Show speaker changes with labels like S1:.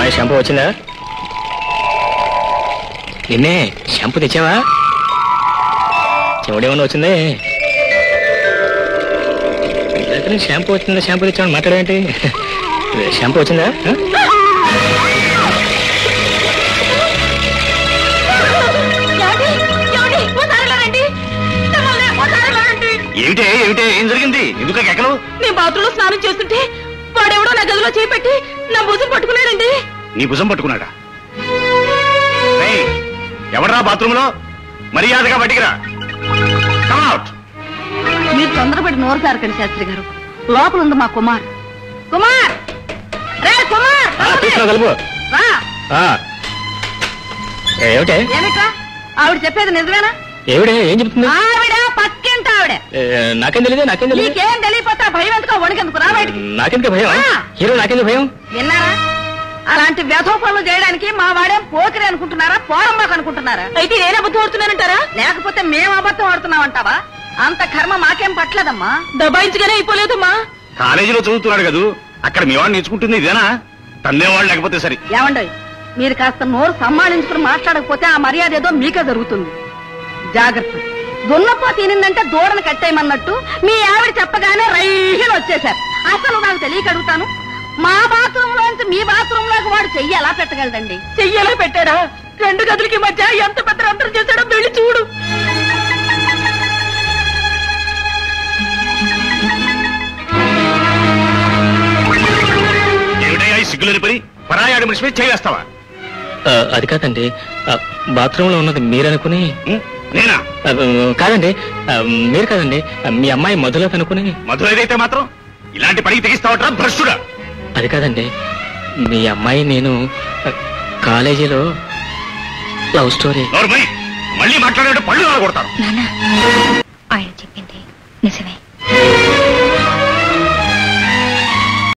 S1: అమ్మాయి షాంపూ వచ్చిందా? నిన్నే షాంపూ తెచ్చావా? చెవుడేమన్నా వచ్చిందే? షాంపూ వచ్చిందా షాంపూ తెచ్చామని మాట్లాడేంటి? షాంపూ వచ్చిందా?
S2: ఏమిటే ఏమిటే ఏం జరిగింది? ఎందుకు ఎక్కలు?
S3: నేను బాత్రూంలో స్నానం చేస్తుంటే వాడెవడో నా గదిలో చేపెట్టి నా భుజం పట్టుకున్నాడండి.
S2: నీ భుజం పట్టుకున్నాడా? ఎవడరా బాత్రూంలో? మర్యాదగా బయటికిరా.
S3: మీరు తొందరపడి నోరు సారకండి శాస్త్రి గారు. లోపల ఉంది మా కుమార్. కుమార్ రే కుమార్
S1: కలుపు. ఏమిటే
S3: ఏమిట్రా? ఆవిడ చెప్పేది నిజమేనా?
S1: ఏమిడే ఏం చెప్తుంది?
S3: ఆవిడ పక్కింట ఆవిడ.
S1: నాకేం తెలియదు నాకేం తెలియదు.
S3: నీకేం తెలియపోతే భయం ఎందుకో వణికెందుకు రా బయటికి.
S1: నాకెందుకు భయం? హీరో నాకెందుకు భయం?
S3: విన్నారా? అలాంటి వ్యధో పనులు చేయడానికి మా వాడేం పోకిరి అనుకుంటున్నారా పోరమ్మాకు అనుకుంటున్నారా? అయితే నేను అబద్ధం ఆడుతున్నానంటారా? లేకపోతే మేము అబద్ధం ఆడుతున్నామంటావా? అంత కర్మ మాకేం పట్టలేదమ్మా. దబాయించగానే అయిపోలేదమ్మా.
S2: కాలేజీలో చదువుతున్నాడు కదా, అక్కడ మీ వాడు నేర్చుకుంటుంది ఇదేనా? తన్నేవాళ్ళు లేకపోతే సరే.
S3: ఏమండోయ్, మీరు కాస్త నోరు సంభాళించుకుని మాట్లాడకపోతే ఆ మర్యాద ఏదో మీకే జరుగుతుంది. జాగ్రత్త. దున్నపో తినిందంటే దూడను కట్టేయమన్నట్టు మీ ఆవిడ చెప్పగానే రైలు వచ్చేశారు. అసలు నాకు తెలియక అడుగుతాను, మా బాత్రూమ్ లోంచి మీ బాత్రూమ్ లోకి వాడు చెయ్యి ఎలా పెట్టగలదండి? చెయ్యి ఎలా పెట్టాడా? 2 గదులకి మధ్య ఎంత పెద్ద అంతరం చేశాడో వెళ్ళి చూడు.
S2: ఏమిటయ్యా ఈ సిగ్గులేని పని? పరాయాడి మనిషి మీద చేయేస్తావా?
S1: అది కాదండి, బాత్రూమ్ లో ఉన్నది మీరనుకుని.
S2: నేనా?
S1: కాదండి, మీరు కాదండి, మీ అమ్మాయి మధులో కనుకుని.
S2: మధుర ఏదైతే మాత్రం ఇలాంటి పనికి తెగిస్తావట్రా భ్రష్టుడా?
S1: అది కాదండి, మీ అమ్మాయి నేను కాలేజీలో లవ్ స్టోరీ.
S2: మళ్ళీ మాట్లాడే పళ్ళు కొడతారు.
S4: ఆయన చెప్పింది